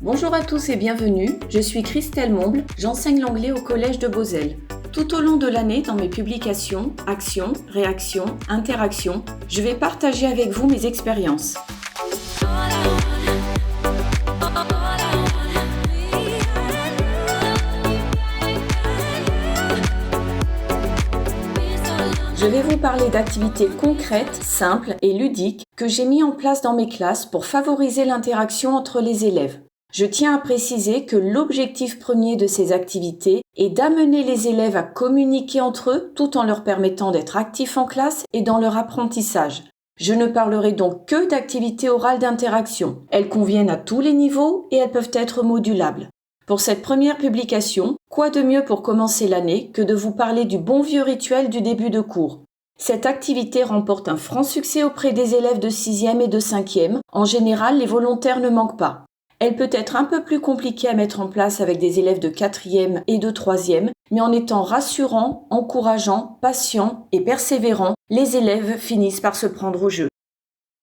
Bonjour à tous et bienvenue, je suis Christelle Momble, j'enseigne l'anglais au Collège de Beauzelle. Tout au long de l'année, dans mes publications, actions, réactions, interactions, je vais partager avec vous mes expériences. Je vais vous parler d'activités concrètes, simples et ludiques que j'ai mis en place dans mes classes pour favoriser l'interaction entre les élèves. Je tiens à préciser que l'objectif premier de ces activités est d'amener les élèves à communiquer entre eux tout en leur permettant d'être actifs en classe et dans leur apprentissage. Je ne parlerai donc que d'activités orales d'interaction. Elles conviennent à tous les niveaux et elles peuvent être modulables. Pour cette première publication, quoi de mieux pour commencer l'année que de vous parler du bon vieux rituel du début de cours. Cette activité remporte un franc succès auprès des élèves de 6e et de 5e. En général, les volontaires ne manquent pas. Elle peut être un peu plus compliquée à mettre en place avec des élèves de 4e et de 3e, mais en étant rassurant, encourageant, patient et persévérant, les élèves finissent par se prendre au jeu.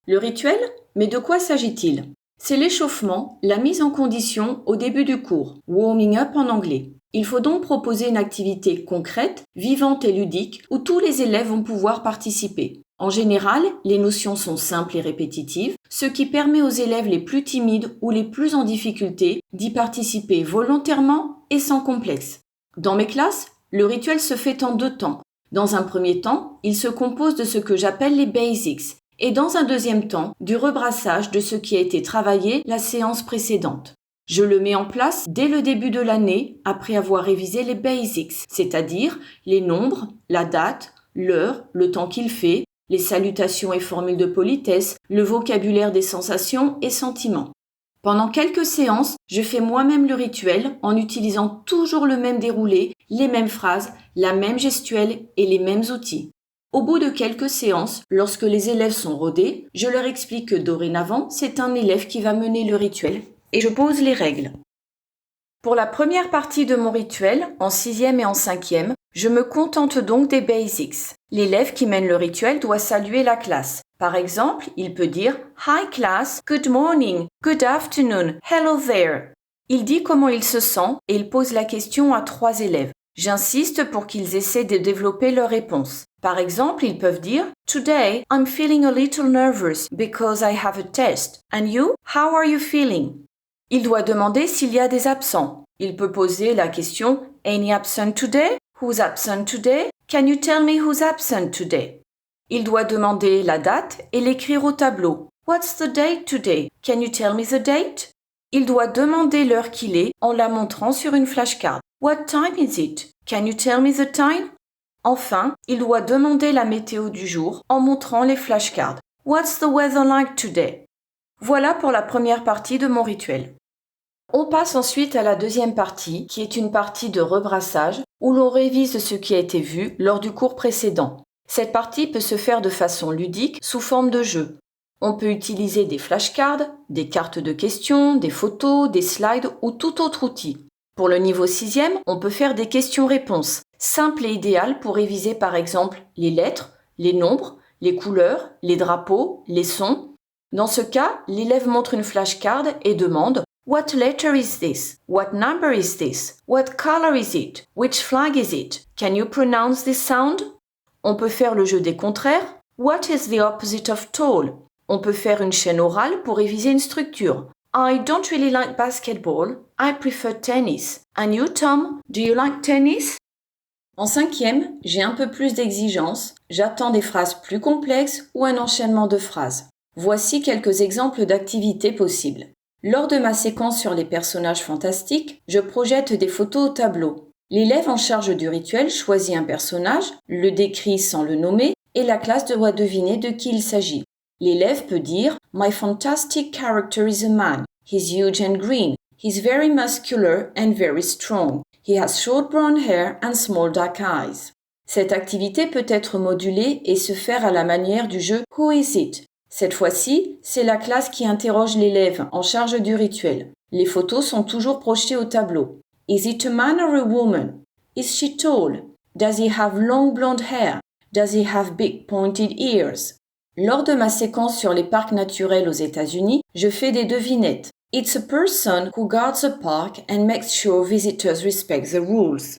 Le rituel ? Mais de quoi s'agit-il ? C'est l'échauffement, la mise en condition au début du cours, warming up en anglais. Il faut donc proposer une activité concrète, vivante et ludique où tous les élèves vont pouvoir participer. En général, les notions sont simples et répétitives, ce qui permet aux élèves les plus timides ou les plus en difficulté d'y participer volontairement et sans complexe. Dans mes classes, le rituel se fait en 2 temps. Dans un premier temps, il se compose de ce que j'appelle les basics et dans un deuxième temps, du rebrassage de ce qui a été travaillé la séance précédente. Je le mets en place dès le début de l'année après avoir révisé les basics, c'est-à-dire les nombres, la date, l'heure, le temps qu'il fait, les salutations et formules de politesse, le vocabulaire des sensations et sentiments. Pendant quelques séances, je fais moi-même le rituel en utilisant toujours le même déroulé, les mêmes phrases, la même gestuelle et les mêmes outils. Au bout de quelques séances, lorsque les élèves sont rodés, je leur explique que dorénavant, c'est un élève qui va mener le rituel et je pose les règles. Pour la première partie de mon rituel, en 6e et en 5e, je me contente donc des basics. L'élève qui mène le rituel doit saluer la classe. Par exemple, il peut dire « Hi class, good morning, good afternoon, hello there ». Il dit comment il se sent et il pose la question à 3 élèves. J'insiste pour qu'ils essaient de développer leurs réponses. Par exemple, ils peuvent dire « Today, I'm feeling a little nervous because I have a test. And you, how are you feeling ?» Il doit demander s'il y a des absents. Il peut poser la question « Any absent today? Who's absent today? Can you tell me who's absent today? » Il doit demander la date et l'écrire au tableau. « What's the date today? Can you tell me the date? » Il doit demander l'heure qu'il est en la montrant sur une flashcard. « What time is it? Can you tell me the time? » Enfin, il doit demander la météo du jour en montrant les flashcards. « What's the weather like today? » Voilà pour la première partie de mon rituel. On passe ensuite à la deuxième partie, qui est une partie de rebrassage, où l'on révise ce qui a été vu lors du cours précédent. Cette partie peut se faire de façon ludique, sous forme de jeu. On peut utiliser des flashcards, des cartes de questions, des photos, des slides ou tout autre outil. Pour le niveau 6e, on peut faire des questions-réponses, simples et idéales pour réviser par exemple les lettres, les nombres, les couleurs, les drapeaux, les sons. Dans ce cas, l'élève montre une flashcard et demande « What letter is this? What number is this? What color is it? Which flag is it? Can you pronounce this sound? » On peut faire le jeu des contraires. « What is the opposite of tall? » On peut faire une chaîne orale pour réviser une structure. « I don't really like basketball. I prefer tennis. And you, Tom, do you like tennis? » En 5e, j'ai un peu plus d'exigence. J'attends des phrases plus complexes ou un enchaînement de phrases. Voici quelques exemples d'activités possibles. Lors de ma séquence sur les personnages fantastiques, je projette des photos au tableau. L'élève en charge du rituel choisit un personnage, le décrit sans le nommer et la classe doit deviner de qui il s'agit. L'élève peut dire « My fantastic character is a man. He's huge and green. He's very muscular and very strong. He has short brown hair and small dark eyes. » Cette activité peut être modulée et se faire à la manière du jeu « Who is it ?» Cette fois-ci, c'est la classe qui interroge l'élève en charge du rituel. Les photos sont toujours projetées au tableau. Is it a man or a woman? Is she tall? Does he have long blonde hair? Does he have big pointed ears? Lors de ma séquence sur les parcs naturels aux États-Unis, je fais des devinettes. It's a person who guards a park and makes sure visitors respect the rules.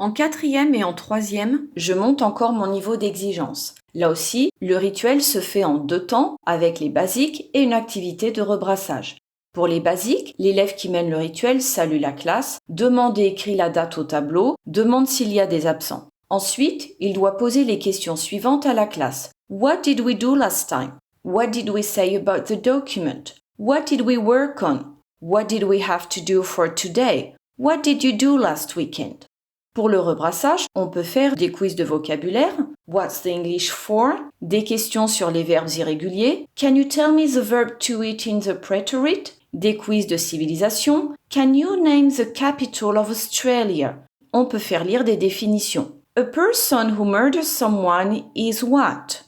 En 4e et en 3e, je monte encore mon niveau d'exigence. Là aussi, le rituel se fait en 2 temps avec les basiques et une activité de rebrassage. Pour les basiques, l'élève qui mène le rituel salue la classe, demande et écrit la date au tableau, demande s'il y a des absents. Ensuite, il doit poser les questions suivantes à la classe. What did we do last time? What did we say about the document? What did we work on? What did we have to do for today? What did you do last weekend? Pour le rebrassage, on peut faire des quiz de vocabulaire, What's the English for? Des questions sur les verbes irréguliers, Can you tell me the verb to eat in the preterite? Des quiz de civilisation, Can you name the capital of Australia? On peut faire lire des définitions. A person who murders someone is what?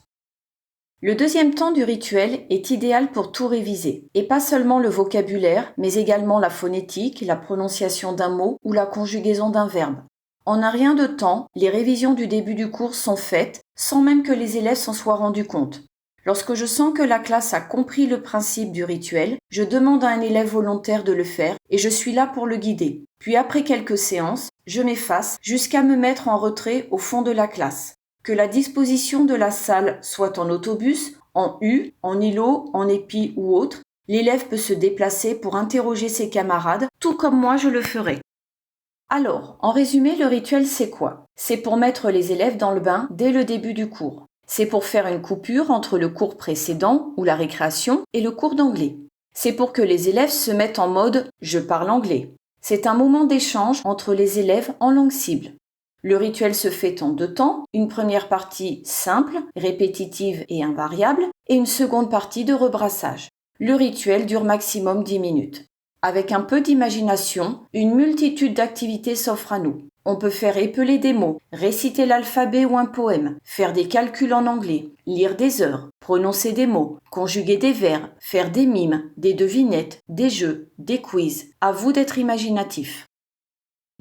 Le 2e temps du rituel est idéal pour tout réviser, et pas seulement le vocabulaire, mais également la phonétique, la prononciation d'un mot ou la conjugaison d'un verbe. En un rien de temps, les révisions du début du cours sont faites sans même que les élèves s'en soient rendus compte. Lorsque je sens que la classe a compris le principe du rituel, je demande à un élève volontaire de le faire et je suis là pour le guider. Puis après quelques séances, je m'efface jusqu'à me mettre en retrait au fond de la classe. Que la disposition de la salle soit en autobus, en U, en îlot, en épi ou autre, l'élève peut se déplacer pour interroger ses camarades, tout comme moi je le ferai. Alors, en résumé, le rituel c'est quoi? C'est pour mettre les élèves dans le bain dès le début du cours. C'est pour faire une coupure entre le cours précédent, ou la récréation, et le cours d'anglais. C'est pour que les élèves se mettent en mode « je parle anglais ». C'est un moment d'échange entre les élèves en langue cible. Le rituel se fait en 2 temps, une première partie simple, répétitive et invariable, et une seconde partie de rebrassage. Le rituel dure maximum 10 minutes. Avec un peu d'imagination, une multitude d'activités s'offrent à nous. On peut faire épeler des mots, réciter l'alphabet ou un poème, faire des calculs en anglais, lire des heures, prononcer des mots, conjuguer des verbes, faire des mimes, des devinettes, des jeux, des quiz. À vous d'être imaginatif.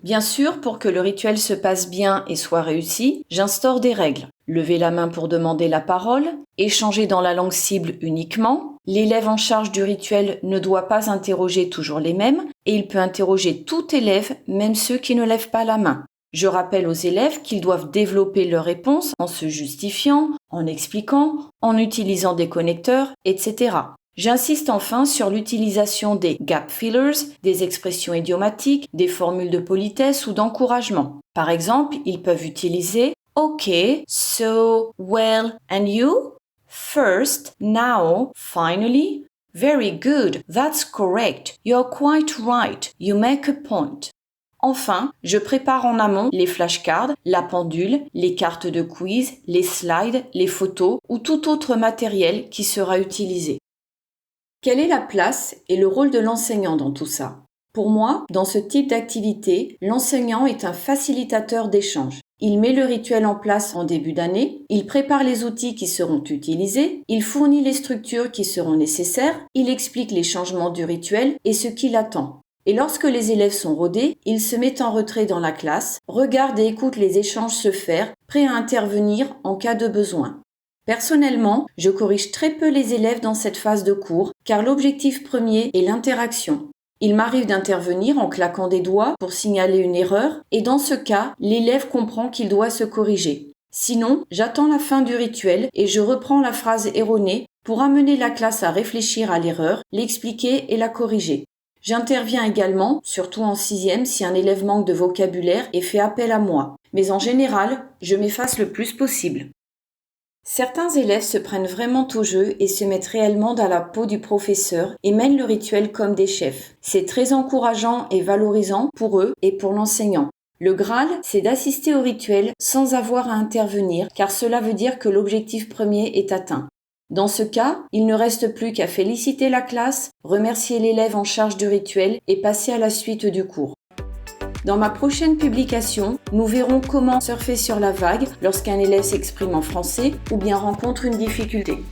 Bien sûr, pour que le rituel se passe bien et soit réussi, j'instaure des règles. Lever la main pour demander la parole, échanger dans la langue cible uniquement, l'élève en charge du rituel ne doit pas interroger toujours les mêmes et il peut interroger tout élève, même ceux qui ne lèvent pas la main. Je rappelle aux élèves qu'ils doivent développer leurs réponses en se justifiant, en expliquant, en utilisant des connecteurs, etc. J'insiste enfin sur l'utilisation des gap fillers, des expressions idiomatiques, des formules de politesse ou d'encouragement. Par exemple, ils peuvent utiliser Okay, so, well, and you? First, now, finally. Very good, that's correct. You're quite right. You make a point. Enfin, je prépare en amont les flashcards, la pendule, les cartes de quiz, les slides, les photos ou tout autre matériel qui sera utilisé. Quelle est la place et le rôle de l'enseignant dans tout ça? Pour moi, dans ce type d'activité, l'enseignant est un facilitateur d'échange. Il met le rituel en place en début d'année, il prépare les outils qui seront utilisés, il fournit les structures qui seront nécessaires, il explique les changements du rituel et ce qu'il attend. Et lorsque les élèves sont rodés, il se met en retrait dans la classe, regarde et écoute les échanges se faire, prêt à intervenir en cas de besoin. Personnellement, je corrige très peu les élèves dans cette phase de cours, car l'objectif premier est l'interaction. Il m'arrive d'intervenir en claquant des doigts pour signaler une erreur, et dans ce cas, l'élève comprend qu'il doit se corriger. Sinon, j'attends la fin du rituel et je reprends la phrase erronée pour amener la classe à réfléchir à l'erreur, l'expliquer et la corriger. J'interviens également, surtout en 6e, si un élève manque de vocabulaire et fait appel à moi. Mais en général, je m'efface le plus possible. Certains élèves se prennent vraiment au jeu et se mettent réellement dans la peau du professeur et mènent le rituel comme des chefs. C'est très encourageant et valorisant pour eux et pour l'enseignant. Le Graal, c'est d'assister au rituel sans avoir à intervenir, car cela veut dire que l'objectif premier est atteint. Dans ce cas, il ne reste plus qu'à féliciter la classe, remercier l'élève en charge du rituel et passer à la suite du cours. Dans ma prochaine publication, nous verrons comment surfer sur la vague lorsqu'un élève s'exprime en français ou bien rencontre une difficulté.